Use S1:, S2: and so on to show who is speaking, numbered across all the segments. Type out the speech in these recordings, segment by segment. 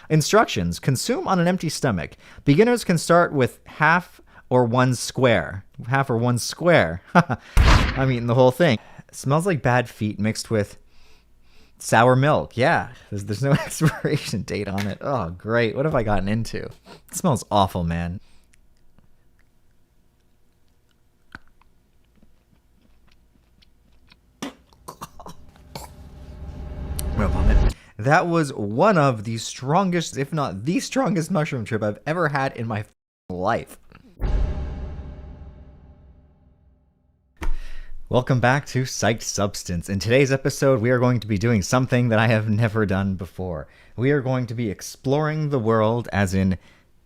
S1: Instructions: consume on an empty stomach. Beginners can start with half or one square. Half or one square. I'm eating the whole thing. It smells like bad feet mixed with sour milk. Yeah, there's no expiration date on it. Oh, great. What have I gotten into? It smells awful, man. Well, vomit. That was one of the strongest, if not the strongest mushroom trip I've ever had in my life. Welcome back to Psyched Substance. In today's episode, we are going to be doing something that I have never done before. We are going to be exploring the world, as in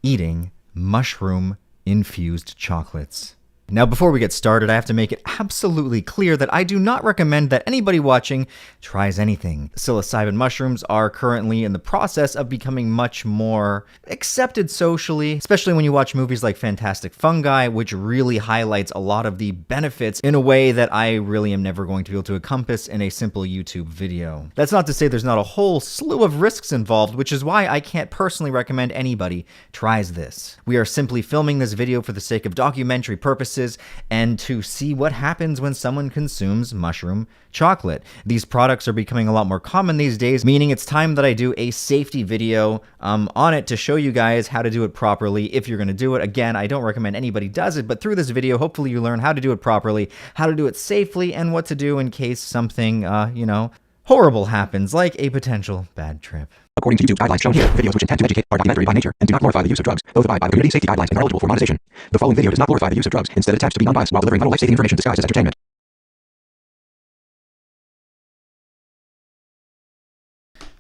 S1: eating mushroom-infused chocolates. Now, before we get started, I have to make it absolutely clear that I do not recommend that anybody watching tries anything. Psilocybin mushrooms are currently in the process of becoming much more accepted socially, especially when you watch movies like Fantastic Fungi, which really highlights a lot of the benefits in a way that I really am never going to be able to encompass in a simple YouTube video. That's not to say there's not a whole slew of risks involved, which is why I can't personally recommend anybody tries this. We are simply filming this video for the sake of documentary purposes and to see what happens when someone consumes mushroom chocolate. These products are becoming a lot more common these days, meaning it's time that I do a safety video on it to show you guys how to do it properly if you're going to do it. Again, I don't recommend anybody does it, but through this video, hopefully you learn how to do it properly, how to do it safely, and what to do in case something, horrible happens, like a potential bad trip.
S2: According to YouTube guidelines shown here, videos which intend to educate are documentary by nature and do not glorify the use of drugs, both abide by the community safety guidelines and are eligible for monetization. The following video does not glorify the use of drugs, instead attempts to be unbiased while delivering vital life-saving information disguised as entertainment.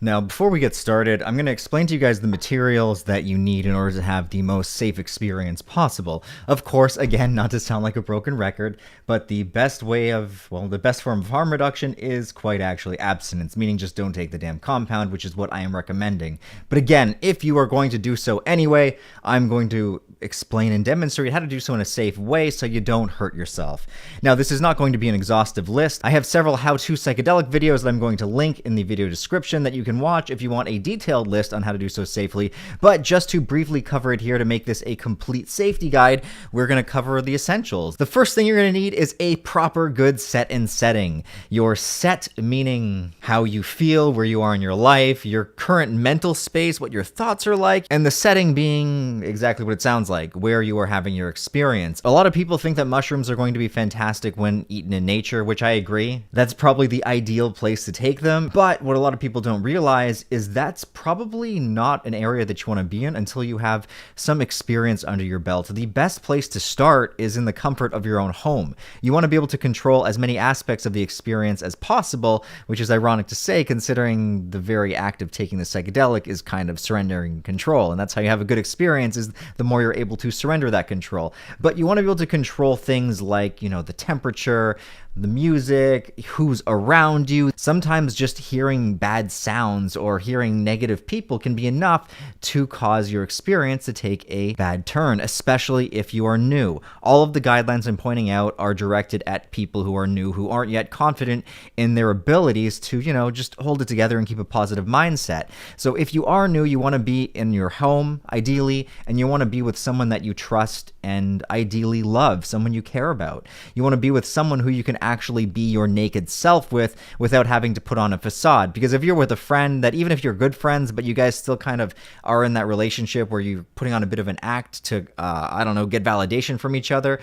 S1: Now, before we get started, I'm going to explain to you guys the materials that you need in order to have the most safe experience possible. Of course, again, not to sound like a broken record, but the best the best form of harm reduction is quite actually abstinence, meaning just don't take the damn compound, which is what I am recommending. But again, if you are going to do so anyway, I'm going to explain and demonstrate how to do so in a safe way so you don't hurt yourself. Now, this is not going to be an exhaustive list. I have several how-to psychedelic videos that I'm going to link in the video description that you can watch if you want a detailed list on how to do so safely, but just to briefly cover it here to make this a complete safety guide, we're going to cover the essentials. The first thing you're going to need is a proper good set and setting. Your set meaning how you feel, where you are in your life, your current mental space, what your thoughts are like, and the setting being exactly what it sounds like, where you are having your experience. A lot of people think that mushrooms are going to be fantastic when eaten in nature, which I agree. That's probably the ideal place to take them, but what a lot of people don't realize is that's probably not an area that you want to be in until you have some experience under your belt. The best place to start is in the comfort of your own home. You want to be able to control as many aspects of the experience as possible, which is ironic to say considering the very act of taking the psychedelic is kind of surrendering control, and that's how you have a good experience, is the more you're able to surrender that control. But you want to be able to control things like, the temperature, the music, who's around you. Sometimes just hearing bad sounds or hearing negative people can be enough to cause your experience to take a bad turn, especially if you are new. All of the guidelines I'm pointing out are directed at people who are new, who aren't yet confident in their abilities to, just hold it together and keep a positive mindset. So if you are new, you want to be in your home, ideally, and you want to be with someone that you trust and ideally love, someone you care about. You want to be with someone who you can actually be your naked self with without having to put on a facade. Because if you're with a friend that, even if you're good friends, but you guys still kind of are in that relationship where you're putting on a bit of an act to, get validation from each other,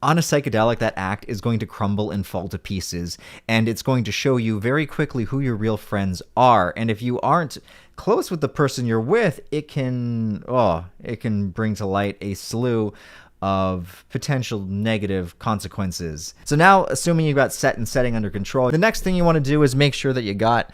S1: on a psychedelic, that act is going to crumble and fall to pieces, and it's going to show you very quickly who your real friends are. And if you aren't close with the person you're with, it can bring to light a slew of potential negative consequences. So now, assuming you got set and setting under control, the next thing you want to do is make sure that you got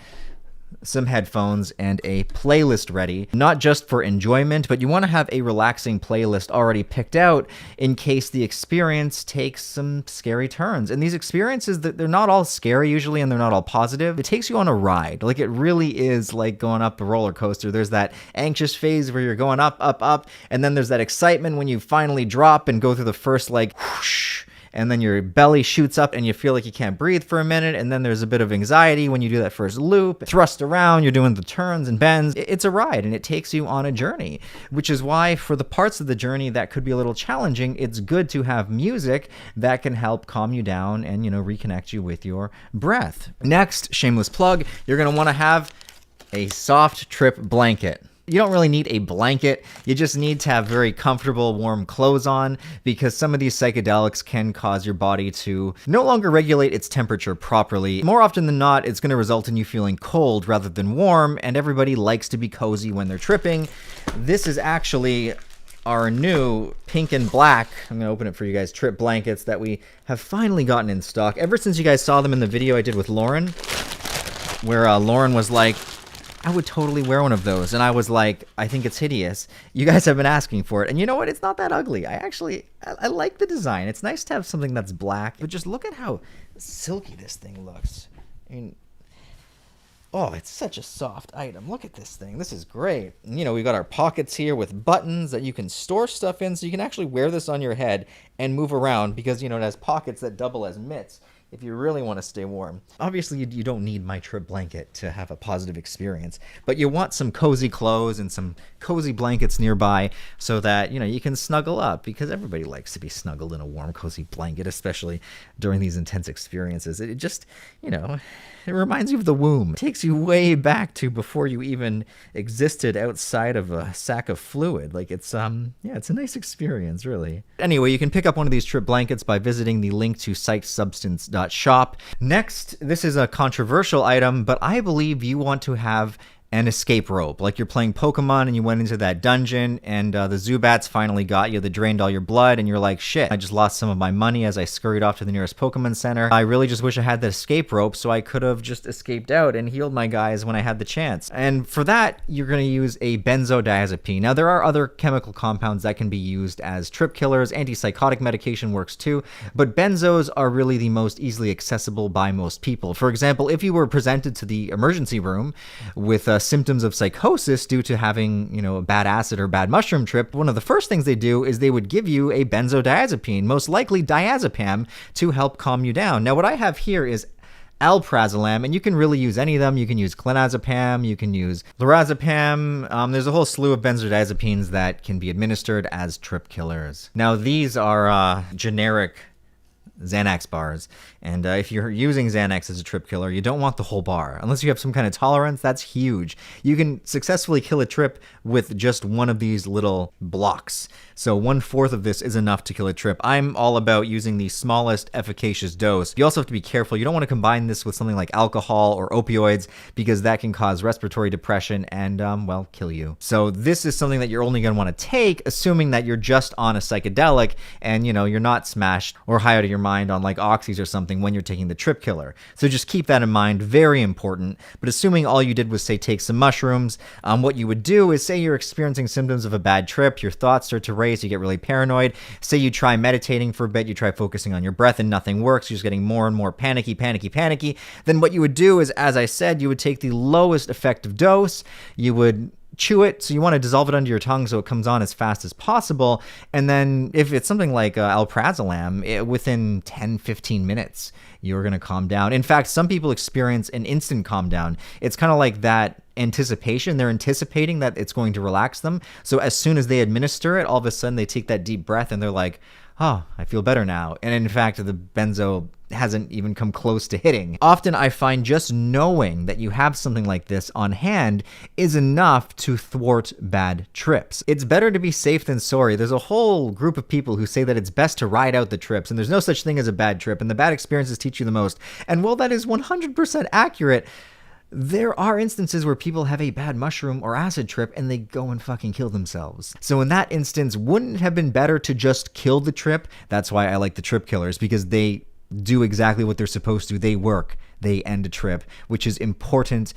S1: some headphones and a playlist ready, not just for enjoyment, but you want to have a relaxing playlist already picked out in case the experience takes some scary turns. And these experiences, they're not all scary usually, and they're not all positive. It takes you on a ride. Like, it really is like going up a roller coaster. There's that anxious phase where you're going up, up, up, and then there's that excitement when you finally drop and go through the first whoosh, and then your belly shoots up and you feel like you can't breathe for a minute, and then there's a bit of anxiety when you do that first loop, thrust around, you're doing the turns and bends. It's a ride, and it takes you on a journey, which is why for the parts of the journey that could be a little challenging, it's good to have music that can help calm you down and, reconnect you with your breath. Next, shameless plug, you're going to want to have a soft trip blanket. You don't really need a blanket. You just need to have very comfortable, warm clothes on, because some of these psychedelics can cause your body to no longer regulate its temperature properly. More often than not, it's going to result in you feeling cold rather than warm, and everybody likes to be cozy when they're tripping. This is actually our new pink and black, I'm going to open it for you guys, trip blankets that we have finally gotten in stock. Ever since you guys saw them in the video I did with Lauren, where Lauren was like, I would totally wear one of those. And I was like, I think it's hideous. You guys have been asking for it. And you know what? It's not that ugly. I like the design. It's nice to have something that's black. But just look at how silky this thing looks. I mean, oh, it's such a soft item. Look at this thing. This is great. And, we got our pockets here with buttons that you can store stuff in. So you can actually wear this on your head and move around because, it has pockets that double as mitts if you really want to stay warm. Obviously, you don't need my trip blanket to have a positive experience, but you want some cozy clothes and some cozy blankets nearby so that, you can snuggle up, because everybody likes to be snuggled in a warm, cozy blanket, especially during these intense experiences. It just, it reminds you of the womb. It takes you way back to before you even existed outside of a sack of fluid. Like it's a nice experience, really. Anyway, you can pick up one of these trip blankets by visiting the link to psychedsubstance.shop. Next, this is a controversial item, but I believe you want to have an escape rope. Like you're playing Pokemon and you went into that dungeon and the Zubats finally got you. They drained all your blood and you're like, shit, I just lost some of my money as I scurried off to the nearest Pokemon Center. I really just wish I had that escape rope so I could have just escaped out and healed my guys when I had the chance. And for that, you're going to use a benzodiazepine. Now, there are other chemical compounds that can be used as trip killers. Antipsychotic medication works too, but benzos are really the most easily accessible by most people. For example, if you were presented to the emergency room with symptoms of psychosis due to having, a bad acid or bad mushroom trip, one of the first things they do is they would give you a benzodiazepine, most likely diazepam, to help calm you down. Now, what I have here is alprazolam, and you can really use any of them. You can use clonazepam, you can use lorazepam. There's a whole slew of benzodiazepines that can be administered as trip killers. Now, these are generic Xanax bars, and if you're using Xanax as a trip killer, you don't want the whole bar. Unless you have some kind of tolerance, that's huge. You can successfully kill a trip with just one of these little blocks. So 1/4 of this is enough to kill a trip. I'm all about using the smallest efficacious dose. You also have to be careful. You don't want to combine this with something like alcohol or opioids, because that can cause respiratory depression and, kill you. So this is something that you're only going to want to take, assuming that you're just on a psychedelic and, you're not smashed or high out of your mind on like oxys or something when you're taking the trip killer. So just keep that in mind, very important. But assuming all you did was say take some mushrooms, what you would do is say you're experiencing symptoms of a bad trip, your thoughts start to race, you get really paranoid. Say you try meditating for a bit, you try focusing on your breath and nothing works, you're just getting more and more panicky. Then what you would do is, as I said, you would take the lowest effective dose, you would chew it, so you want to dissolve it under your tongue so it comes on as fast as possible, and then if it's something like alprazolam, within 10-15 minutes you're going to calm down. In fact, some people experience an instant calm down. It's kind of like that anticipation. They're anticipating that it's going to relax them, so as soon as they administer it, all of a sudden they take that deep breath and they're like, oh, I feel better now. And in fact, the benzo hasn't even come close to hitting. Often I find just knowing that you have something like this on hand is enough to thwart bad trips. It's better to be safe than sorry. There's a whole group of people who say that it's best to ride out the trips, and there's no such thing as a bad trip, and the bad experiences teach you the most. And while that is 100% accurate, there are instances where people have a bad mushroom or acid trip and they go and fucking kill themselves. So in that instance, wouldn't it have been better to just kill the trip? That's why I like the trip killers, because they do exactly what they're supposed to. They work. They end a trip, which is important,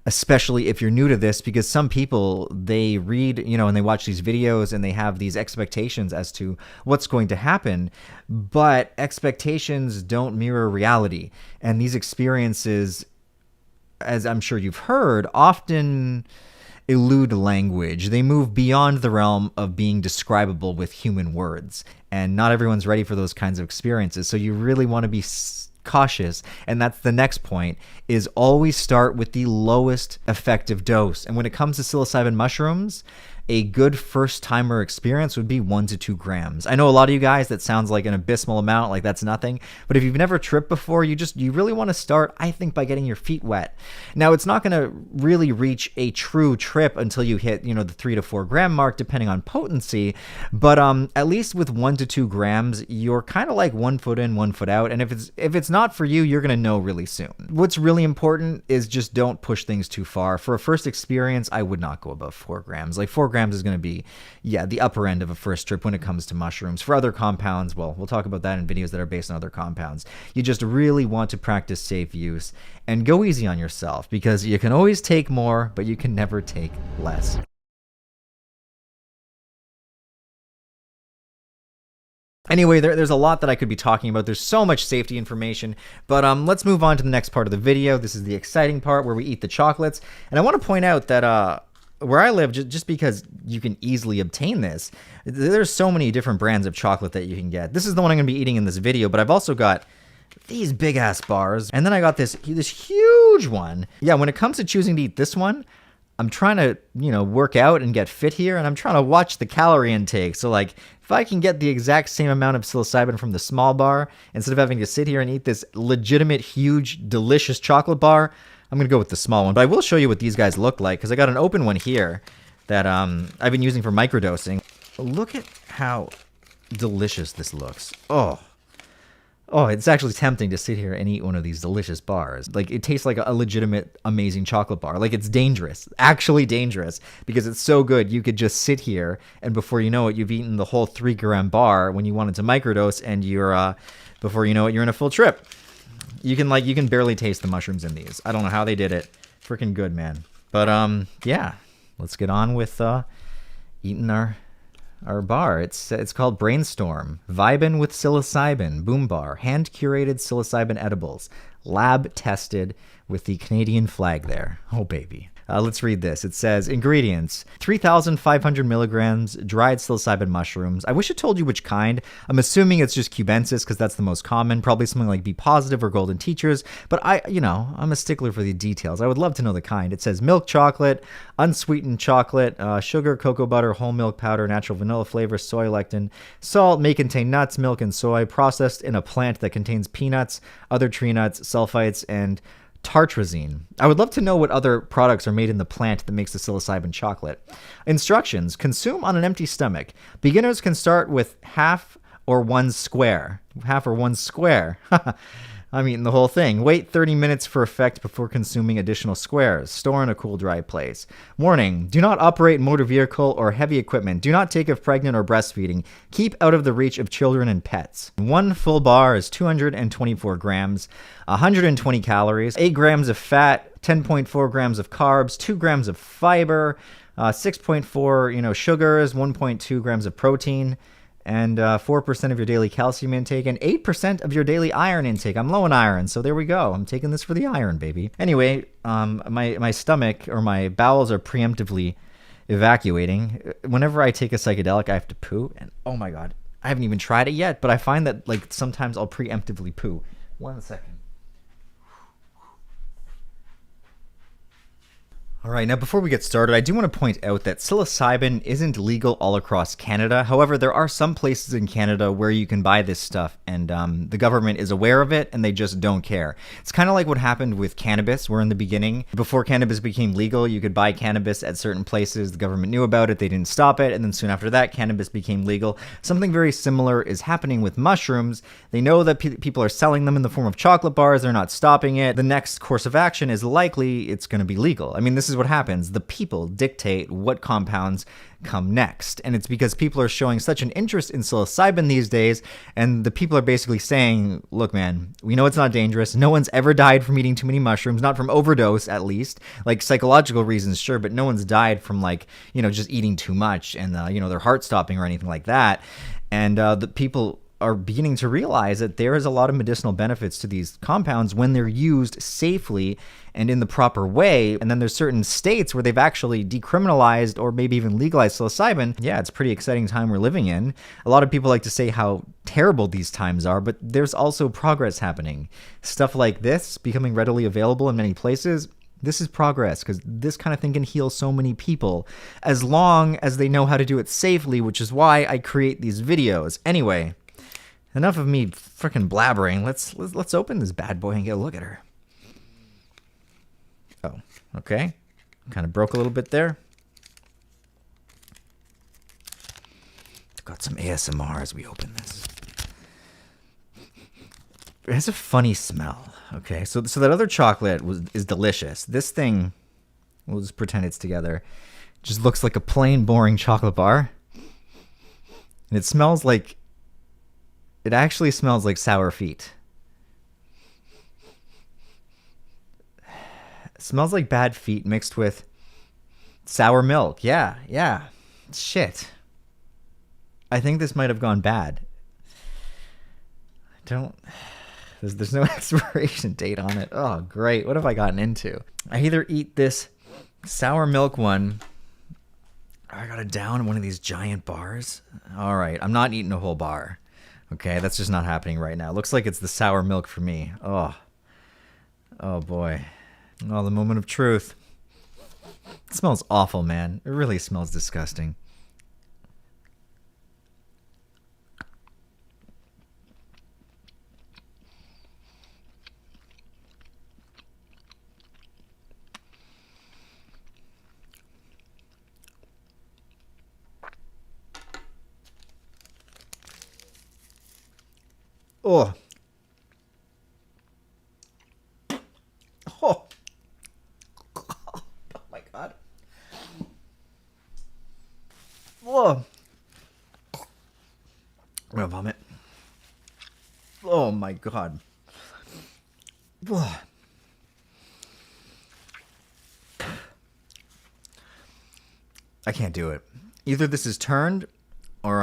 S1: especially if you're new to this, because some people, they read, and they watch these videos and they have these expectations as to what's going to happen, but expectations don't mirror reality. And these experiences, as I'm sure you've heard, often elude language. They move beyond the realm of being describable with human words. And not everyone's ready for those kinds of experiences. So you really want to be cautious. And that's the next point, is always start with the lowest effective dose. And when it comes to psilocybin mushrooms, a good first-timer experience would be 1 to 2 grams. I know a lot of you guys, that sounds like an abysmal amount, like that's nothing. But if you've never tripped before, you really want to start, I think, by getting your feet wet. Now, it's not going to really reach a true trip until you hit, the 3 to 4 gram mark, depending on potency. But at least with 1 to 2 grams, you're kind of like 1 foot in, 1 foot out. And if it's not for you, you're going to know really soon. What's really important is just don't push things too far. For a first experience, I would not go above 4 grams. Like 4 grams is going to be, the upper end of a first trip when it comes to mushrooms. For other compounds, well, we'll talk about that in videos that are based on other compounds. You just really want to practice safe use and go easy on yourself, because you can always take more, but you can never take less. Anyway, there's a lot that I could be talking about. There's so much safety information, but let's move on to the next part of the video. This is the exciting part where we eat the chocolates. And I want to point out that where I live, just because you can easily obtain this, there's so many different brands of chocolate that you can get. This is the one I'm going to be eating in this video, but I've also got these big ass bars, and then I got this huge one. Yeah, when it comes to choosing to eat this one, I'm trying to, work out and get fit here, and I'm trying to watch the calorie intake. So like, if I can get the exact same amount of psilocybin from the small bar, instead of having to sit here and eat this legitimate, huge, delicious chocolate bar, I'm going to go with the small one. But I will show you what these guys look like, because I got an open one here that I've been using for microdosing. Look at how delicious this looks. Oh, it's actually tempting to sit here and eat one of these delicious bars. Like, it tastes like a legitimate, amazing chocolate bar. Like, it's dangerous. Actually dangerous. Because it's so good, you could just sit here, and before you know it, you've eaten the whole 3 gram bar when you wanted to microdose, and you're, before you know it, you're in a full trip. You can barely taste the mushrooms in these. I don't know how they did it. Freaking good, man. But, yeah. Let's get on with, eating our bar. It's called Brainstorm. Vibin' with psilocybin. Boom bar. Hand-curated psilocybin edibles. Lab tested with the Canadian flag there. Oh, baby. Let's read this. It says, ingredients, 3,500 milligrams dried psilocybin mushrooms. I wish it told you which kind. I'm assuming it's just cubensis because that's the most common. Probably something like Be Positive or Golden Teachers. But I'm a stickler for the details. I would love to know the kind. It says milk chocolate, unsweetened chocolate, sugar, cocoa butter, whole milk powder, natural vanilla flavor, soy lectin, salt, may contain nuts, milk, and soy, processed in a plant that contains peanuts, other tree nuts, sulfites, and tartrazine. I would love to know what other products are made in the plant that makes the psilocybin chocolate. Instructions: consume on an empty stomach. Beginners can start with half or 1 square. Half or 1 square. I'm eating the whole thing. Wait 30 minutes for effect before consuming additional squares. Store in a cool, dry place. Warning: do not operate motor vehicle or heavy equipment. Do not take if pregnant or breastfeeding. Keep out of the reach of children and pets. 1 full bar is 224 grams, 120 calories, 8 grams of fat, 10.4 grams of carbs, 2 grams of fiber, 6.4 sugars, 1.2 grams of protein, and 4% of your daily calcium intake, and 8% of your daily iron intake. I'm low on iron, so there we go. I'm taking this for the iron, baby. Anyway, my stomach, or my bowels, are preemptively evacuating. Whenever I take a psychedelic, I have to poo, and oh my god, I haven't even tried it yet, but I find that sometimes I'll preemptively poo. 1 second. All right, now before we get started, I do want to point out that psilocybin isn't legal all across Canada. However, there are some places in Canada where you can buy this stuff, and the government is aware of it, and they just don't care. It's kind of like what happened with cannabis, where in the beginning, before cannabis became legal, you could buy cannabis at certain places. The government knew about it, they didn't stop it, and then soon after that, cannabis became legal. Something very similar is happening with mushrooms. They know that people are selling them in the form of chocolate bars, they're not stopping it. The next course of action is likely it's going to be legal. I mean, this is what happens. The people dictate what compounds come next. And it's because people are showing such an interest in psilocybin these days, and the people are basically saying, look, man, we know it's not dangerous. No one's ever died from eating too many mushrooms, not from overdose, at least. Like, psychological reasons, sure, but no one's died from, just eating too much and, their heart stopping or anything like that. And the people are beginning to realize that there is a lot of medicinal benefits to these compounds when they're used safely and in the proper way. And then there's certain states where they've actually decriminalized or maybe even legalized psilocybin. Yeah, it's a pretty exciting time we're living in. A lot of people like to say how terrible these times are, but there's also progress happening. Stuff like this becoming readily available in many places. This is progress, because this kind of thing can heal so many people as long as they know how to do it safely, which is why I create these videos. Anyway, enough of me freaking blabbering. Let's open this bad boy and get a look at her. Oh, okay. Kind of broke a little bit there. Got some ASMR as we open this. It has a funny smell. Okay, so that other chocolate is delicious. This thing, we'll just pretend it's together, just looks like a plain, boring chocolate bar. And it smells like, it actually smells like sour feet. It smells like bad feet mixed with sour milk. Yeah. Shit. I think this might have gone bad. There's no expiration date on it. Oh, great. What have I gotten into? I either eat this sour milk one, or I gotta down one of these giant bars. All right, I'm not eating a whole bar. Okay, that's just not happening right now. Looks like it's the sour milk for me. Oh boy. Oh, the moment of truth. It smells awful, man. It really smells disgusting. Oh. Oh. Oh my God. Oh. I'm gonna vomit. Oh my God. Oh. I can't do it. Either this is turned or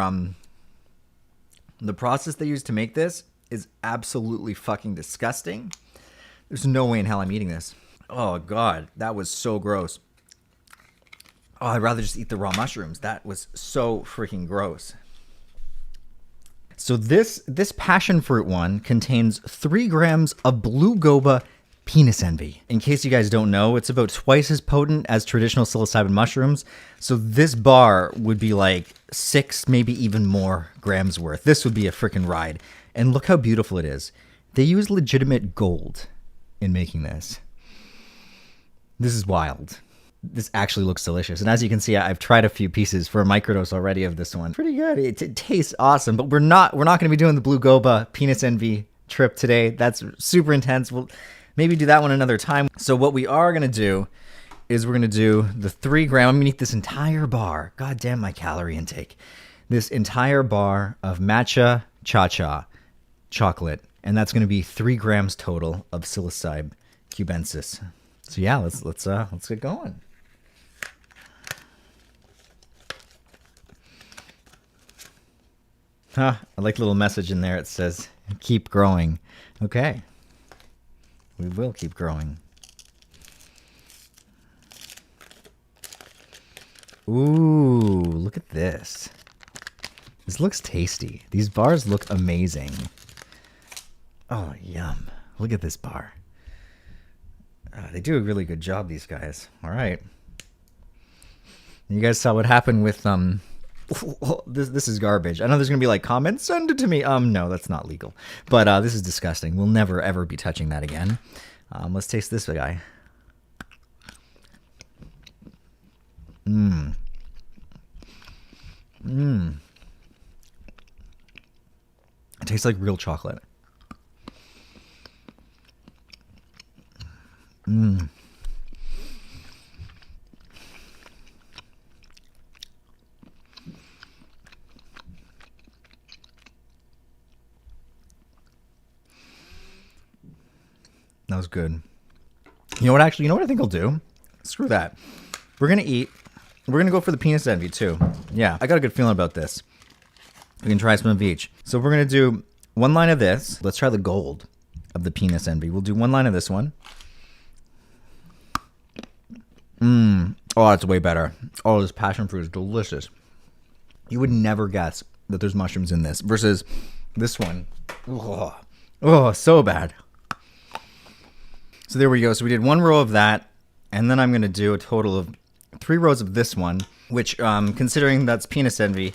S1: the process they use to make this is absolutely fucking disgusting. There's no way in hell I'm eating this. Oh God, that was so gross. Oh, I'd rather just eat the raw mushrooms. That was so freaking gross. So this passion fruit one contains 3 grams of blue goba penis envy. In case you guys don't know, it's about twice as potent as traditional psilocybin mushrooms. So this bar would be like 6, maybe even more grams worth. This would be a freaking ride. And look how beautiful it is. They use legitimate gold in making this. This is wild. This actually looks delicious. And as you can see, I've tried a few pieces for a microdose already of this one. Pretty good. It tastes awesome, but we're not going to be doing the blue goba penis envy trip today. That's super intense. We'll maybe do that one another time. So what we are going to do is we're going to do the 3 gram. I'm going to eat this entire bar. God damn my calorie intake. This entire bar of matcha cha-cha chocolate. And that's going to be 3 grams total of psilocybe cubensis. So yeah, let's get going. Huh, I like the little message in there. It says, keep growing. Okay. We will keep growing. Ooh, look at this. This looks tasty. These bars look amazing. Oh, yum. Look at this bar. They do a really good job, these guys. All right. You guys saw what happened with this is garbage. I know there's gonna be like comments, send it to me. No, that's not legal. But this is disgusting. We'll never ever be touching that again. Let's taste this guy. It tastes like real chocolate. That was good. You know what, actually, you know what I think I'll do? Screw that. We're going to eat. We're going to go for the penis envy, too. Yeah, I got a good feeling about this. We can try some of each. So we're going to do one line of this. Let's try the gold of the penis envy. We'll do one line of this one. Oh, that's way better. Oh, this passion fruit is delicious. You would never guess that there's mushrooms in this versus this one. Oh, so bad. So there we go. So we did one row of that, and then I'm going to do a total of 3 rows of this one, which, considering that's penis envy,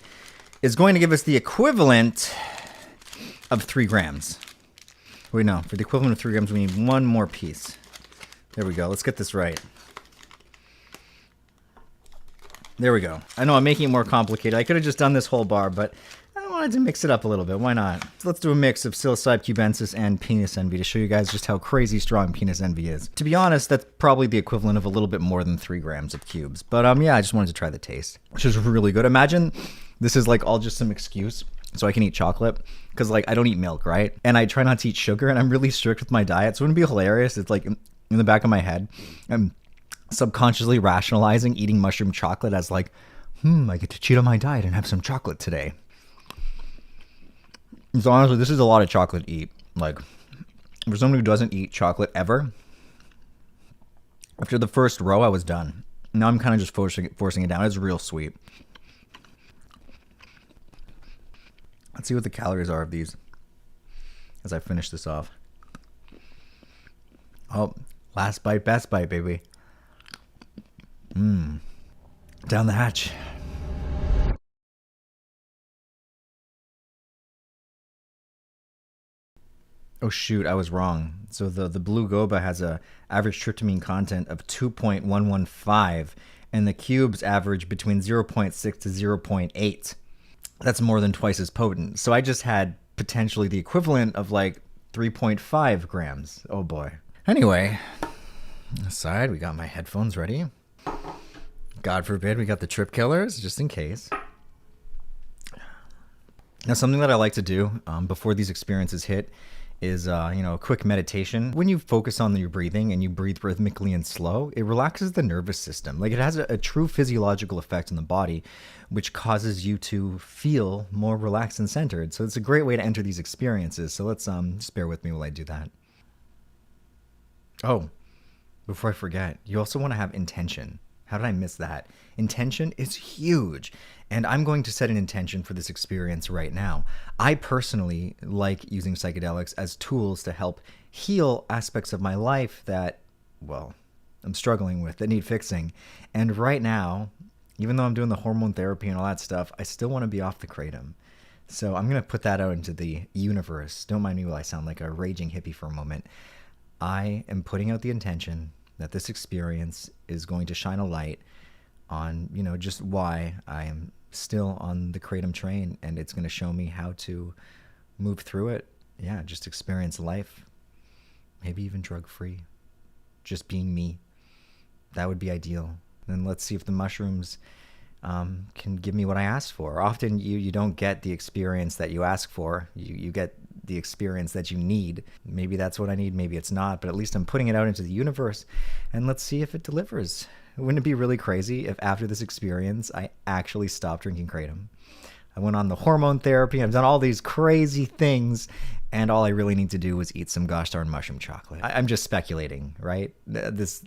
S1: is going to give us the equivalent of 3 grams. Wait, no. For the equivalent of 3 grams, we need one more piece. There we go. Let's get this right. There we go. I know I'm making it more complicated. I could have just done this whole bar, but I wanted to mix it up a little bit. Why not? So let's do a mix of psilocybe cubensis and penis envy to show you guys just how crazy strong penis envy is. To be honest, that's probably the equivalent of a little bit more than 3 grams of cubes. But yeah, I just wanted to try the taste, which is really good. Imagine this is like all just some excuse so I can eat chocolate, because like I don't eat milk, right? And I try not to eat sugar, and I'm really strict with my diet. So it wouldn't be hilarious. It's like in the back of my head, I'm subconsciously rationalizing eating mushroom chocolate as like, I get to cheat on my diet and have some chocolate today. So honestly, this is a lot of chocolate to eat. Like, for someone who doesn't eat chocolate ever, after the first row, I was done. Now I'm kind of just forcing it down. It's real sweet. Let's see what the calories are of these as I finish this off. Oh, last bite, best bite, baby. Down the hatch. Oh shoot, I was wrong. So the blue goba has a average tryptamine content of 2.115, and the cubes average between 0.6 to 0.8. That's more than twice as potent. So I just had potentially the equivalent of like 3.5 grams. Oh boy. Anyway, aside, we got my headphones ready. God forbid we got the trip killers, just in case. Now, something that I like to do before these experiences hit is, a quick meditation. When you focus on your breathing and you breathe rhythmically and slow, it relaxes the nervous system. Like, it has a true physiological effect on the body, which causes you to feel more relaxed and centered. So it's a great way to enter these experiences. So let's just bear with me while I do that. Oh, before I forget, you also want to have intention. How did I miss that? Intention is huge. And I'm going to set an intention for this experience right now. I personally like using psychedelics as tools to help heal aspects of my life that, well, I'm struggling with, that need fixing. And right now, even though I'm doing the hormone therapy and all that stuff, I still want to be off the kratom. So I'm going to put that out into the universe. Don't mind me while I sound like a raging hippie for a moment. I am putting out the intention that this experience is going to shine a light on, just why I am still on the kratom train, and it's going to show me how to move through it. Yeah, just experience life, maybe even drug-free, just being me. That would be ideal. And let's see if the mushrooms can give me what I asked for. Often you don't get the experience that you ask for. You get the experience that you need. Maybe that's what I need, maybe it's not, but at least I'm putting it out into the universe, and let's see if it delivers. Wouldn't it be really crazy if after this experience I actually stopped drinking kratom? I went on the hormone therapy, I've done all these crazy things, and all I really need to do was eat some gosh darn mushroom chocolate. I'm just speculating, right? It's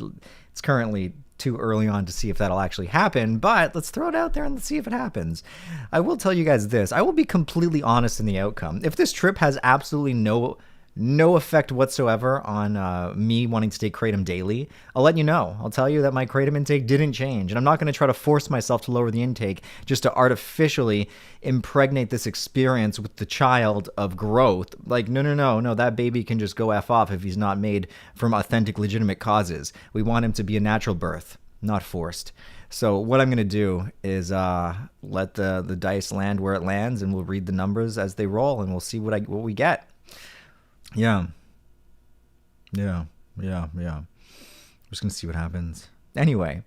S1: currently too early on to see if that'll actually happen, but let's throw it out there and let's see if it happens. I will tell you guys this. I will be completely honest in the outcome. If this trip has absolutely no effect whatsoever on me wanting to take kratom daily, I'll let you know. I'll tell you that my kratom intake didn't change, and I'm not going to try to force myself to lower the intake just to artificially impregnate this experience with the child of growth. Like, no, that baby can just go F off if he's not made from authentic, legitimate causes. We want him to be a natural birth, not forced. So what I'm going to do is let the dice land where it lands, and we'll read the numbers as they roll, and we'll see what we get. Yeah. We're just going to see what happens. Anyway,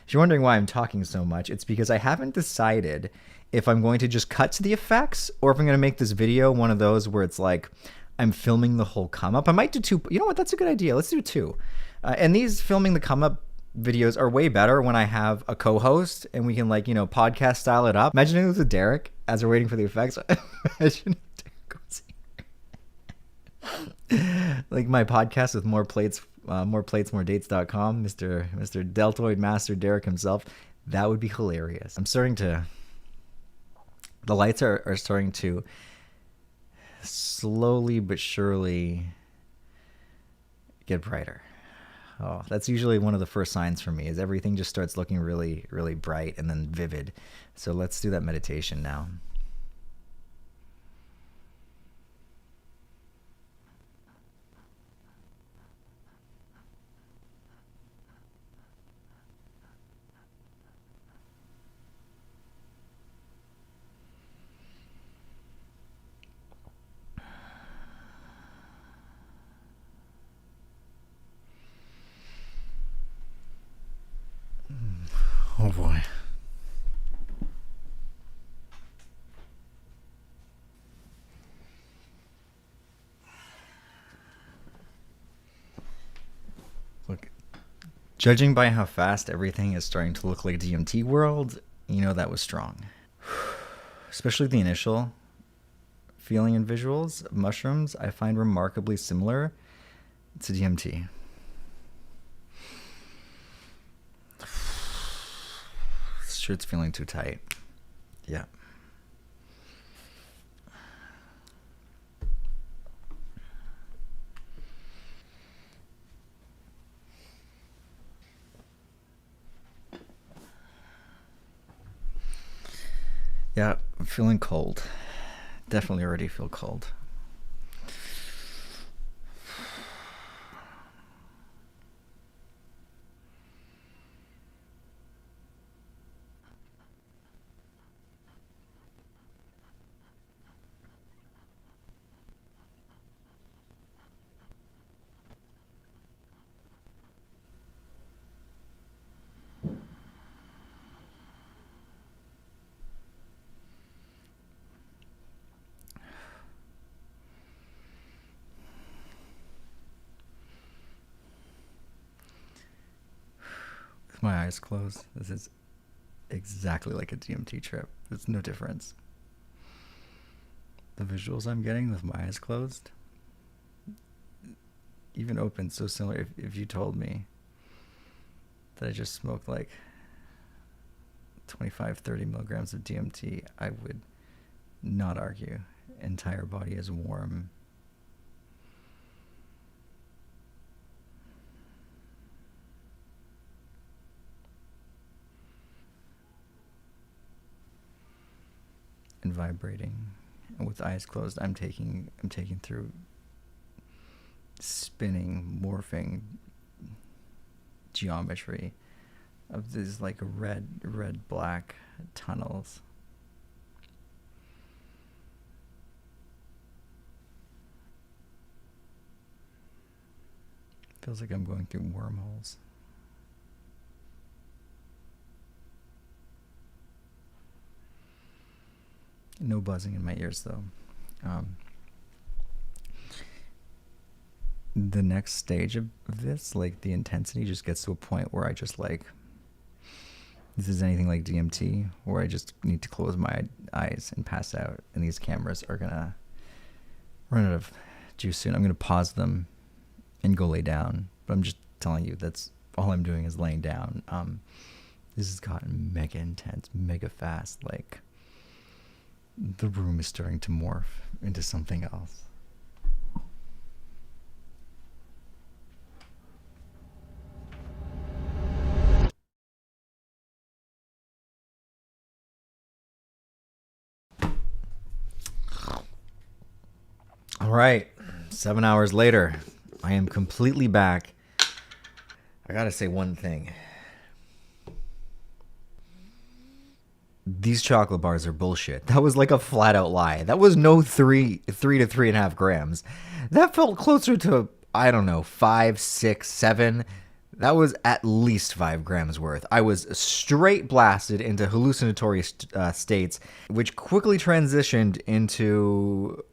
S1: if you're wondering why I'm talking so much, it's because I haven't decided if I'm going to just cut to the effects or if I'm going to make this video one of those where it's like I'm filming the whole come up. I might do 2. You know what? That's a good idea. Let's do 2. And these filming the come up videos are way better when I have a co-host and we can like, podcast style it up. Imagine it was with Derek as we're waiting for the effects. Imagine if Derek was here. Like my podcast with more plates, more dates.com, Mr. Deltoid Master Derek himself. That would be hilarious. The lights are starting to slowly but surely get brighter. Oh, that's usually one of the first signs for me, is everything just starts looking really, really bright and then vivid. So let's do that meditation now. Oh boy. Look, judging by how fast everything is starting to look like DMT world, that was strong. Especially the initial feeling and visuals of mushrooms, I find remarkably similar to DMT. Shirt's feeling too tight. Yeah. Yeah, I'm feeling cold. Definitely already feel cold. With my eyes closed, this is exactly like a DMT trip. There's no difference. The visuals I'm getting with my eyes closed, even open, so similar. If you told me that I just smoked like 25, 30 milligrams of DMT, I would not argue. Entire body is warm. And vibrating, and with eyes closed, I'm taking through spinning, morphing geometry of these like red black tunnels. Feels like I'm going through wormholes. No buzzing in my ears, though. The next stage of this, like the intensity, just gets to a point where I just like, this is anything like DMT, where I just need to close my eyes and pass out, and these cameras are gonna run out of juice soon. I'm gonna pause them and go lay down, but I'm just telling you, that's all I'm doing is laying down. This has gotten mega intense, mega fast. Like, the room is starting to morph into something else. All right, 7 hours later, I am completely back. I gotta say one thing. These chocolate bars are bullshit. That was like a flat out lie. That was no 3 to 3.5 grams. That felt closer to, I don't know, 5, 6, 7. That was at least 5 grams worth. I was straight blasted into hallucinatory states, which quickly transitioned into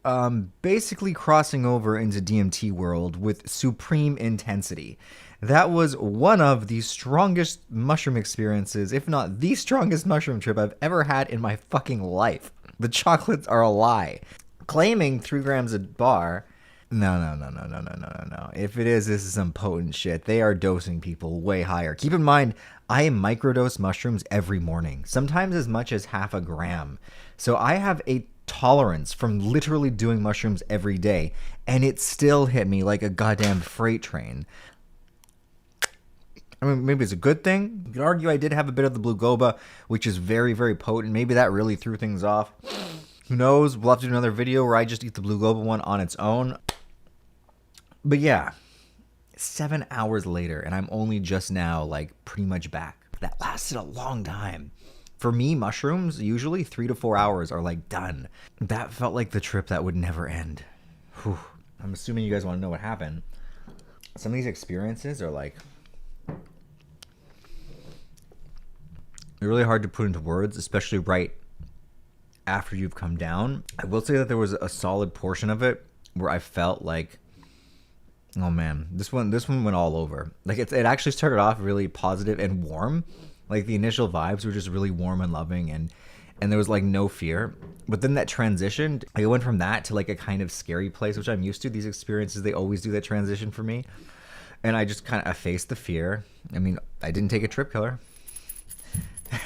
S1: basically crossing over into DMT world with supreme intensity. That was one of the strongest mushroom experiences, if not the strongest mushroom trip I've ever had in my fucking life. The chocolates are a lie. Claiming 3 grams a bar. No. If it is, this is some potent shit. They are dosing people way higher. Keep in mind, I microdose mushrooms every morning, sometimes as much as half a gram. So I have a tolerance from literally doing mushrooms every day, and it still hit me like a goddamn freight train. I mean, maybe it's a good thing. You could argue I did have a bit of the blue goba, which is very, very potent. Maybe that really threw things off. Who knows? We'll have to do another video where I just eat the blue goba one on its own. But yeah, 7 hours later, and I'm only just now, like, pretty much back. That lasted a long time. For me, mushrooms, usually 3 to 4 hours are, like, done. That felt like the trip that would never end. Whew. I'm assuming you guys want to know what happened. Some of these experiences are, like, they're really hard to put into words, especially right after you've come down. I will say that there was a solid portion of it where I felt like, oh man, this one went all over. Like it actually started off really positive and warm. Like the initial vibes were just really warm and loving, and there was like no fear. But then that transitioned. I went from that to like a kind of scary place, which I'm used to. These experiences, they always do that transition for me. And I just kind of faced the fear. I mean, I didn't take a trip killer.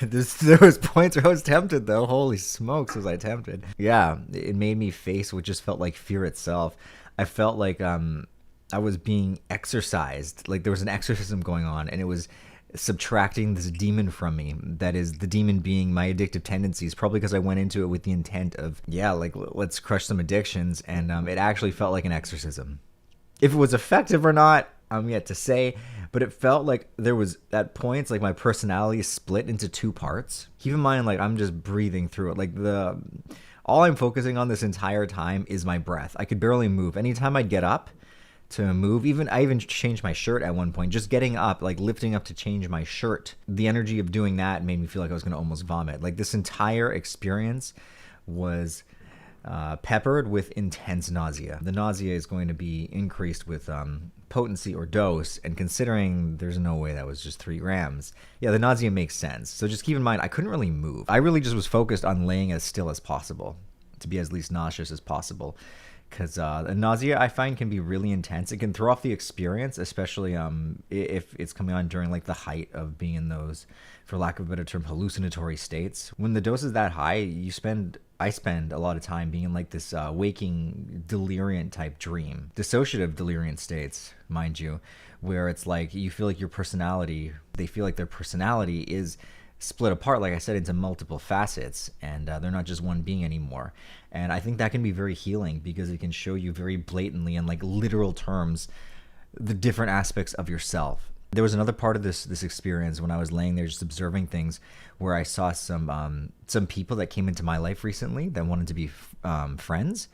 S1: There was points where I was tempted, though. Holy smokes, was I tempted. Yeah, it made me face what just felt like fear itself. I felt like I was being exorcised. Like there was an exorcism going on, and it was subtracting this demon from me. That is, the demon being my addictive tendencies, probably because I went into it with the intent of, yeah, like let's crush some addictions, and it actually felt like an exorcism. If it was effective or not, I'm yet to say, but it felt like there was at points like my personality split into 2 parts. Keep in mind, like I'm just breathing through it. Like all I'm focusing on this entire time is my breath. I could barely move. Anytime I'd get up to move, I even changed my shirt at one point. Just getting up, like lifting up to change my shirt, the energy of doing that made me feel like I was going to almost vomit. Like this entire experience was peppered with intense nausea. The nausea is going to be increased with potency or dose, and considering there's no way that was just 3 grams, yeah, the nausea makes sense. So just keep in mind, I couldn't really move. I really just was focused on laying as still as possible to be as least nauseous as possible, because the nausea I find can be really intense. It can throw off the experience, especially if it's coming on during like the height of being in those, for lack of a better term, hallucinatory states. When the dose is that high, I spend a lot of time being in like this waking delirium type dream, dissociative delirium states, mind you, where it's like you feel like they feel like their personality is split apart, like I said, into multiple facets, and they're not just one being anymore. And I think that can be very healing, because it can show you very blatantly and like literal terms the different aspects of yourself. There was another part of this experience when I was laying there just observing things, where I saw some people that came into my life recently that wanted to be friends,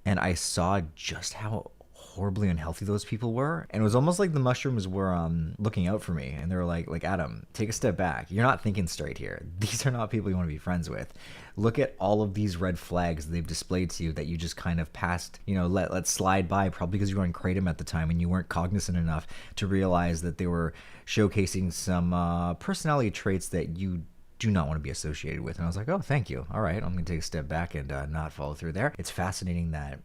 S1: and I saw just how horribly unhealthy those people were. And it was almost like the mushrooms were looking out for me, and they were like, Adam, take a step back. You're not thinking straight here. These are not people you want to be friends with. Look at all of these red flags they've displayed to you that you just kind of passed, let slide by, probably because you were in kratom at the time and you weren't cognizant enough to realize that they were showcasing some personality traits that you do not want to be associated with. And I was like, oh, thank you. All right, I'm going to take a step back and not follow through there. It's fascinating that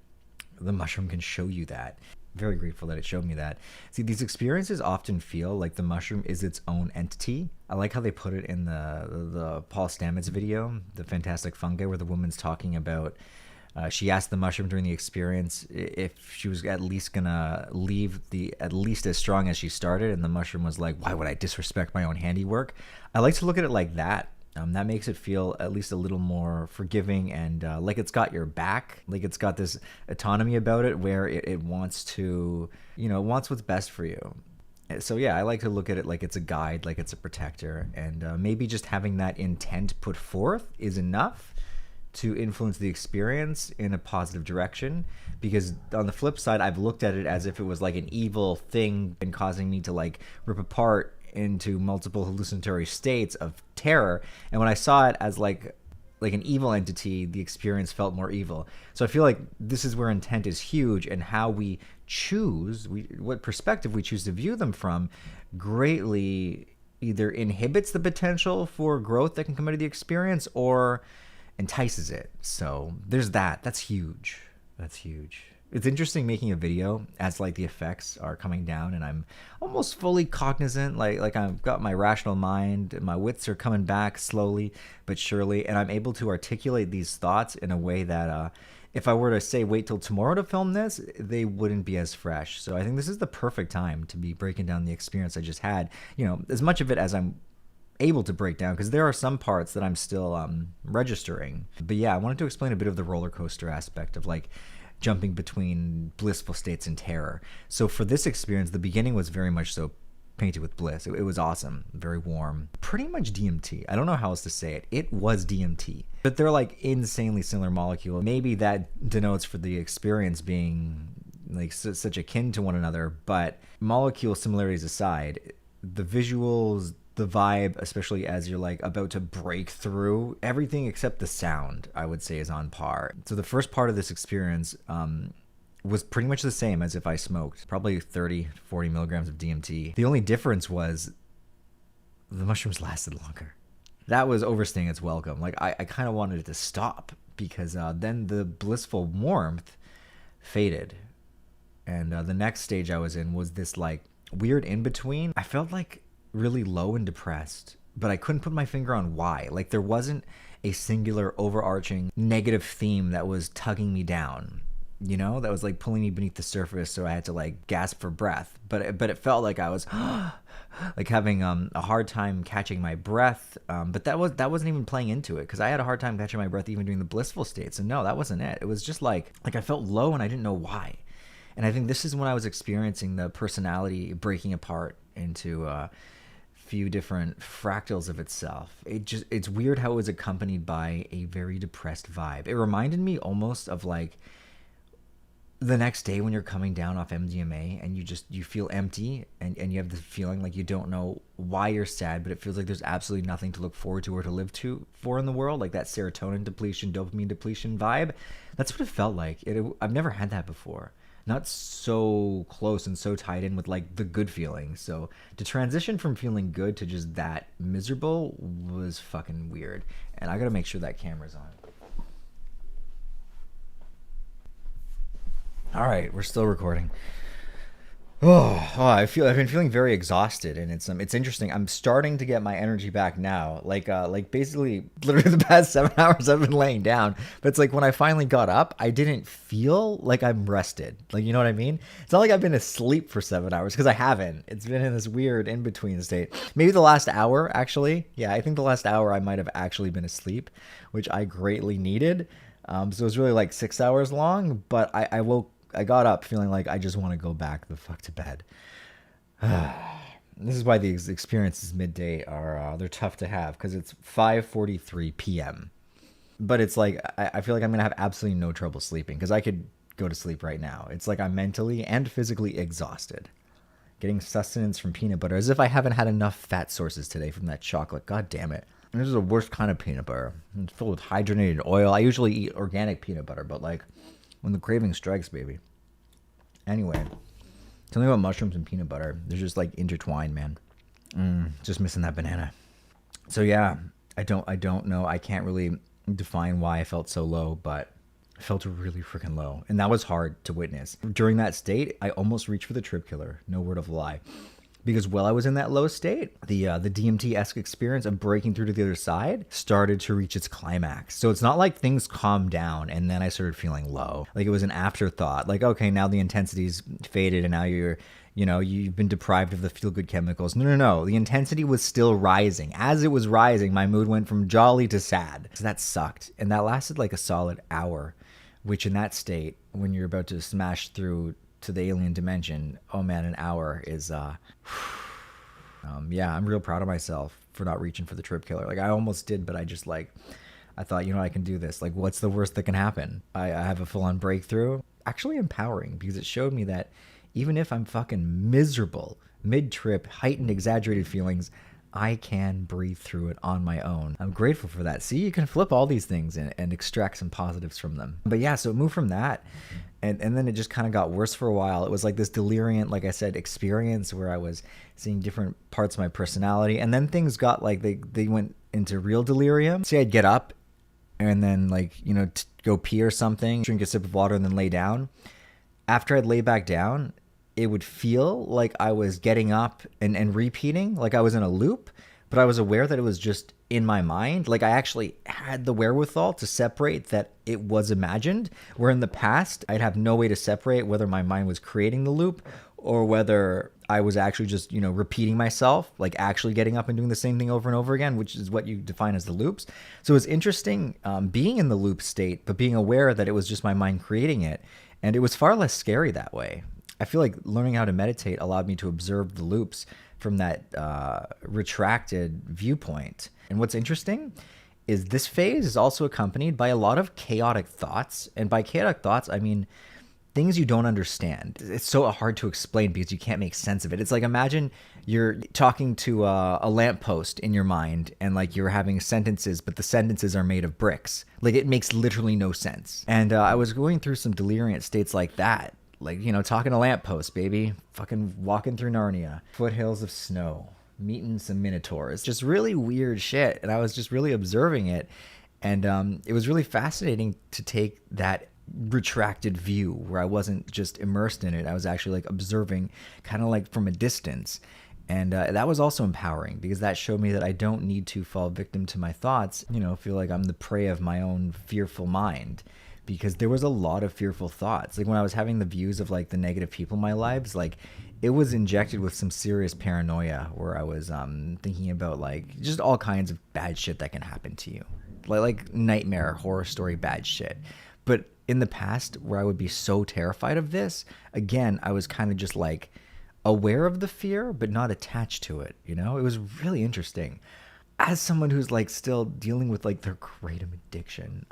S1: the mushroom can show you that. Very grateful that it showed me that. See, these experiences often feel like the mushroom is its own entity. I like how they put it in the Paul Stamets video, The Fantastic Fungi, where the woman's talking about, she asked the mushroom during the experience if she was at least gonna leave at least as strong as she started, and the mushroom was like, why would I disrespect my own handiwork? I like to look at it like that. That makes it feel at least a little more forgiving, and like it's got your back, like it's got this autonomy about it where it wants to, it wants what's best for you. So yeah, I like to look at it like it's a guide, like it's a protector, and maybe just having that intent put forth is enough to influence the experience in a positive direction, because on the flip side, I've looked at it as if it was like an evil thing and causing me to like rip apart into multiple hallucinatory states of terror. And when I saw it as like an evil entity, the experience felt more evil. So I feel like this is where intent is huge, and how we choose, what perspective we choose to view them from, greatly either inhibits the potential for growth that can come out of the experience or entices it. So there's that. That's huge. That's huge. It's interesting making a video as like the effects are coming down and I'm almost fully cognizant, like I've got my rational mind, my wits are coming back slowly but surely, and I'm able to articulate these thoughts in a way that if I were to say wait till tomorrow to film this, they wouldn't be as fresh. So I think this is the perfect time to be breaking down the experience I just had, you know, as much of it as I'm able to break down, because there are some parts that I'm still registering. But yeah, I wanted to explain a bit of the roller coaster aspect of like jumping between blissful states and terror. So for this experience, the beginning was very much so painted with bliss. It was awesome, very warm, pretty much DMT. I don't know how else to say it. It was DMT, but they're like insanely similar molecule. Maybe that denotes for the experience being like such akin to one another, but molecule similarities aside, the visuals, the vibe, especially as you're like about to break through, everything except the sound, I would say, is on par. So the first part of this experience was pretty much the same as if I smoked, probably 30, 40 milligrams of DMT. The only difference was the mushrooms lasted longer. That was overstaying its welcome. Like I kind of wanted it to stop, because then the blissful warmth faded. And the next stage I was in was this like weird in between. I felt like really low and depressed, but I couldn't put my finger on why. Like there wasn't a singular overarching negative theme that was tugging me down, you know, that was like pulling me beneath the surface, so I had to like gasp for breath. But it felt like I was like having a hard time catching my breath. But that wasn't even playing into it, because I had a hard time catching my breath even during the blissful states. And no, that wasn't it. It was just like I felt low and I didn't know why. And I think this is when I was experiencing the personality breaking apart into few different fractals of itself. It's weird how it was accompanied by a very depressed vibe. It reminded me almost of like the next day when you're coming down off MDMA and you feel empty, and you have the feeling like you don't know why you're sad, but it feels like there's absolutely nothing to look forward to or to live for in the world, like that serotonin depletion, dopamine depletion vibe. That's what it felt like. I've never had that before. Not so close and so tied in with like the good feeling. So to transition from feeling good to just that miserable was fucking weird. And I gotta make sure that camera's on. All right, we're still recording. I've been feeling very exhausted, and it's interesting. I'm starting to get my energy back now. Like basically literally the past 7 hours I've been laying down. But it's like when I finally got up, I didn't feel like I'm rested. Like, you know what I mean? It's not like I've been asleep for 7 hours, because I haven't. It's been in this weird in-between state. Maybe the last hour, actually. Yeah, I think the last hour I might have actually been asleep, which I greatly needed. So it was really like 6 hours long, but I got up feeling like I just want to go back the fuck to bed. This is why these experiences midday are they're tough to have, because it's 5:43 p.m. But it's like I feel like I'm gonna have absolutely no trouble sleeping, because I could go to sleep right now. It's like I'm mentally and physically exhausted. Getting sustenance from peanut butter, as if I haven't had enough fat sources today from that chocolate. God damn it. This is the worst kind of peanut butter. It's filled with hydrogenated oil. I usually eat organic peanut butter, but like when the craving strikes, baby. Anyway, something about mushrooms and peanut butter. They're just like intertwined, man. Just missing that banana. So yeah, I don't know. I can't really define why I felt so low, but I felt really freaking low. And that was hard to witness. During that state, I almost reached for the trip killer. No word of a lie. Because while I was in that low state, the DMT-esque experience of breaking through to the other side started to reach its climax. So it's not like things calmed down and then I started feeling low. Like it was an afterthought. Like, okay, now the intensity's faded and now you've been deprived of the feel-good chemicals. No. The intensity was still rising. As it was rising, my mood went from jolly to sad. So that sucked. And that lasted like a solid hour, which in that state, when you're about to smash through to the alien dimension, oh man, an hour is yeah, I'm real proud of myself for not reaching for the trip killer. Like I almost did, but I just like I thought, you know, I can do this. Like, what's the worst that can happen? I have a full-on breakthrough. Actually empowering, because it showed me that even if I'm fucking miserable mid-trip, heightened, exaggerated feelings, I can breathe through it on my own. I'm grateful for that. See, you can flip all these things and extract some positives from them. But yeah, so it moved from that. And then it just kind of got worse for a while. It was like this delirium, like I said, experience where I was seeing different parts of my personality. And then things got like, they went into real delirium. See, I'd get up and then like, you know, go pee or something, drink a sip of water and then lay down. After I'd lay back down, it would feel like I was getting up and repeating, like I was in a loop, but I was aware that it was just in my mind. Like I actually had the wherewithal to separate that it was imagined, where in the past I'd have no way to separate whether my mind was creating the loop or whether I was actually just, you know, repeating myself, like actually getting up and doing the same thing over and over again, which is what you define as the loops. So it's interesting being in the loop state, but being aware that it was just my mind creating it. And it was far less scary that way. I feel like learning how to meditate allowed me to observe the loops from that retracted viewpoint. And what's interesting is this phase is also accompanied by a lot of chaotic thoughts. And by chaotic thoughts, I mean things you don't understand. It's so hard to explain because you can't make sense of it. It's like, imagine you're talking to a lamppost in your mind and like you're having sentences, but the sentences are made of bricks. Like it makes literally no sense. And I was going through some delirium states like that. Like, you know, talking to lampposts, baby. Fucking walking through Narnia. Foothills of snow. Meeting some minotaurs. Just really weird shit. And I was just really observing it. And it was really fascinating to take that retracted view where I wasn't just immersed in it. I was actually like observing kind of like from a distance. And that was also empowering because that showed me that I don't need to fall victim to my thoughts, you know, feel like I'm the prey of my own fearful mind. Because there was a lot of fearful thoughts. Like when I was having the views of like the negative people in my lives, like it was injected with some serious paranoia where I was thinking about like just all kinds of bad shit that can happen to you. Like nightmare, horror story, bad shit. But in the past where I would be so terrified of this, again, I was kind of just like aware of the fear, but not attached to it. You know, it was really interesting. As someone who's like still dealing with like their kratom addiction,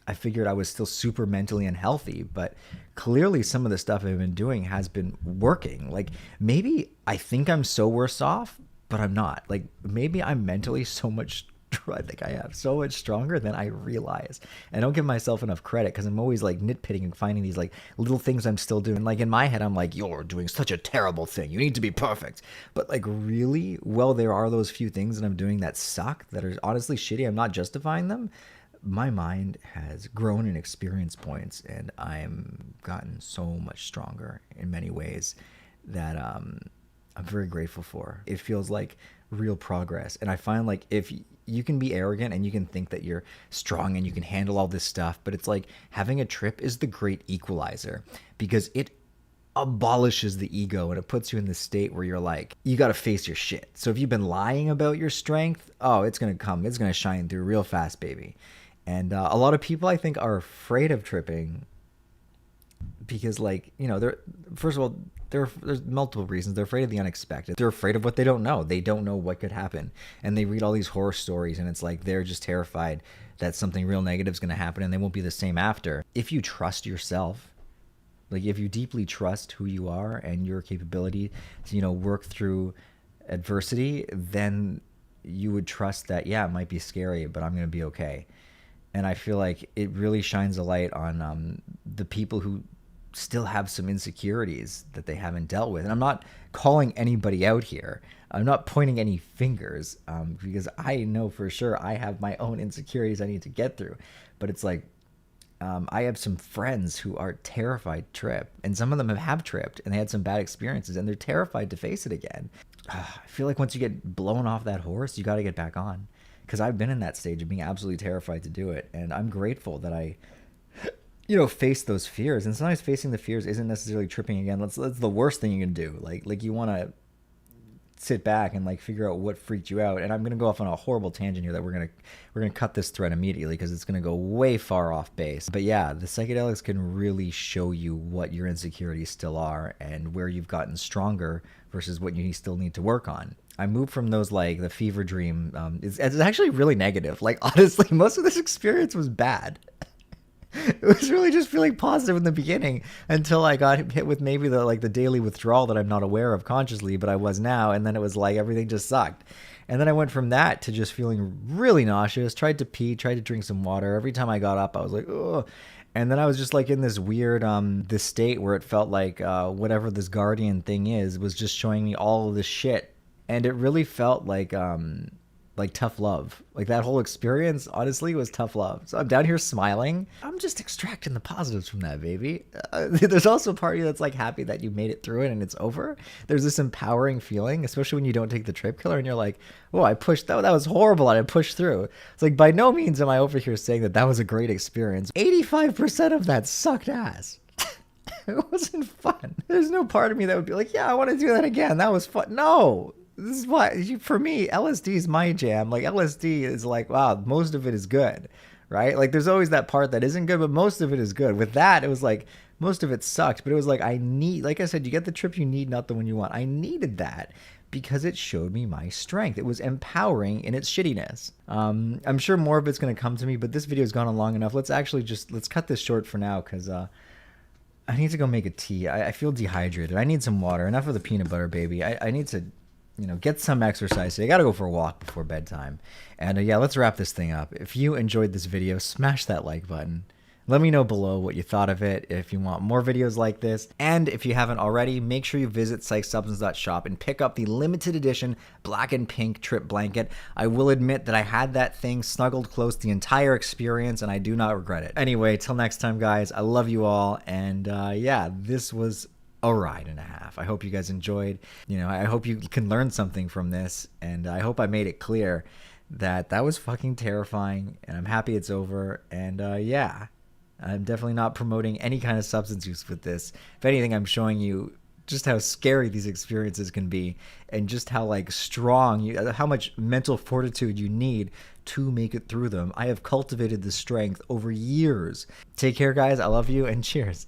S1: I figured I was still super mentally unhealthy, but clearly some of the stuff I've been doing has been working. Like maybe I think I'm so worse off, but I'm not. Like maybe I'm mentally so much, I think I am so much stronger than I realize. And I don't give myself enough credit because I'm always like nitpicking and finding these like little things I'm still doing. Like in my head, I'm like, you're doing such a terrible thing. You need to be perfect. But like really, well, there are those few things that I'm doing that suck, that are honestly shitty. I'm not justifying them. My mind has grown in experience points and I'm gotten so much stronger in many ways that I'm very grateful for. It feels like real progress. And I find like if you can be arrogant and you can think that you're strong and you can handle all this stuff, but it's like having a trip is the great equalizer because it abolishes the ego and it puts you in the state where you're like, you got to face your shit. So if you've been lying about your strength, oh, it's going to come. It's going to shine through real fast, baby. And a lot of people, I think, are afraid of tripping because, like, you know, first of all, there's multiple reasons. They're afraid of the unexpected. They're afraid of what they don't know. They don't know what could happen. And they read all these horror stories, and it's like they're just terrified that something real negative is going to happen and they won't be the same after. If you trust yourself, like if you deeply trust who you are and your capability to, you know, work through adversity, then you would trust that, yeah, it might be scary, but I'm going to be okay. And I feel like it really shines a light on the people who still have some insecurities that they haven't dealt with. And I'm not calling anybody out here. I'm not pointing any fingers because I know for sure I have my own insecurities I need to get through. But it's like I have some friends who are terrified to trip. And some of them have tripped and they had some bad experiences and they're terrified to face it again. I feel like once you get blown off that horse, you got to get back on. Because I've been in that stage of being absolutely terrified to do it. And I'm grateful that I, you know, face those fears. And sometimes facing the fears isn't necessarily tripping again. That's the worst thing you can do. Like you want to sit back and like figure out what freaked you out. And I'm going to go off on a horrible tangent here that we're going to cut this thread immediately because it's going to go way far off base. But yeah, the psychedelics can really show you what your insecurities still are and where you've gotten stronger versus what you still need to work on. I moved from those like the fever dream. It's actually really negative. Like honestly, most of this experience was bad. It was really just feeling positive in the beginning until I got hit with maybe the daily withdrawal that I'm not aware of consciously, but I was now, and then it was like everything just sucked. And then I went from that to just feeling really nauseous, tried to pee, tried to drink some water. Every time I got up, I was like, ugh. And then I was just like in this weird this state where it felt like whatever this guardian thing is was just showing me all of this shit. And it really felt like tough love. Like that whole experience, honestly, was tough love. So I'm down here smiling. I'm just extracting the positives from that, baby. There's also a part of you that's like happy that you made it through it and it's over. There's this empowering feeling, especially when you don't take the trip killer and you're like, oh, I pushed, that was horrible and I pushed through. It's like, by no means am I over here saying that was a great experience. 85% of that sucked ass. It wasn't fun. There's no part of me that would be like, yeah, I want to do that again. That was fun. No. This is why, for me, LSD is my jam. Like, LSD is like, wow, most of it is good, right? Like, there's always that part that isn't good, but most of it is good. With that, it was like, most of it sucked, but it was like, like I said, you get the trip you need, not the one you want. I needed that because it showed me my strength. It was empowering in its shittiness. I'm sure more of it's going to come to me, but this video has gone on long enough. Let's cut this short for now because, I need to go make a tea. I feel dehydrated. I need some water. Enough of the peanut butter, baby. I need to get some exercise today. I gotta go for a walk before bedtime. And yeah, let's wrap this thing up. If you enjoyed this video, smash that like button. Let me know below what you thought of it, if you want more videos like this. And if you haven't already, make sure you visit psychsubstance.shop and pick up the limited edition black and pink trip blanket. I will admit that I had that thing snuggled close the entire experience and I do not regret it. Anyway, till next time, guys, I love you all. And yeah, this was a ride and a half. I hope you guys enjoyed. I hope you can learn something from this, and I hope I made it clear that was fucking terrifying, and I'm happy it's over. And yeah, I'm definitely not promoting any kind of substance use with this. If anything, I'm showing you just how scary these experiences can be, and just how like strong how much mental fortitude you need to make it through them. I have cultivated this strength over years. Take care, guys. I love you, and cheers.